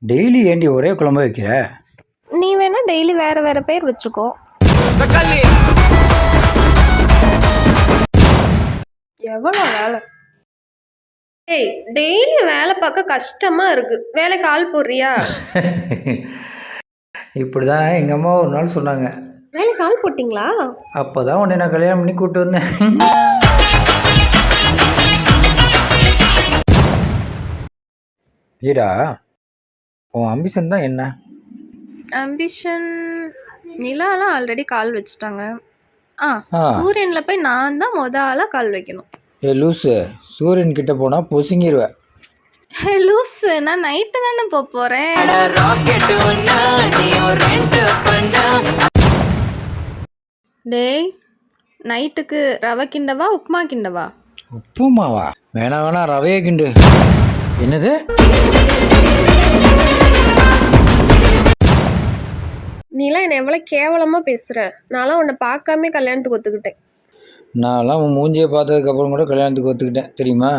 Daily ஏண்டி ஒரே குழம்பு வைக்கிற? நீ வேணா டெய்லி வேற வேற பேர் வச்சுக்கோ. எவ்வளோ வேலை? ஏய், டெய்லி வேலை பார்க்க கஷ்டமா இருக்கு. வேலைக்கு ஆள் போடுறியா? இப்படிதான் எங்க அம்மா ஒரு நாள் சொன்னாங்க. வேலைக்கு ஆள் போட்டிங்களா? அப்பதான் உன்னை நான் கல்யாணம் பண்ணி கூப்பிட்டு வந்தேன். ஈடா, உன் அம்பிஷன் தான் என்ன? ஆம்பிஷன் நிலாலாம் ஆல்ரெடி கால் வச்சுட்டாங்க. சூரியன்ல போய் நான் தான் ஆளா கால் வைக்கணும். ஏ லூசு, சூரியன் கிட்ட போனா பொசுங்கிடுவேன். லூசு, நான் நைட்டு தானே போறேன். டேய், நைட்டுக்கு ரவை கிண்டவா உப்புமா கிண்டவா? உப்புமாவா? வேணா வேணா ரவையே கிண்டு. என்னது? நீலாம் என்னை எவ்வளோ கேவலமாக பேசுகிற. நான்லாம் உன்னை பார்க்காம கல்யாணத்துக்கு ஒத்துக்கிட்டேன். நான்லாம் உன் மூஞ்சியை பார்த்ததுக்கப்புறம் கூட கல்யாணத்துக்கு ஒத்துக்கிட்டேன் தெரியுமா?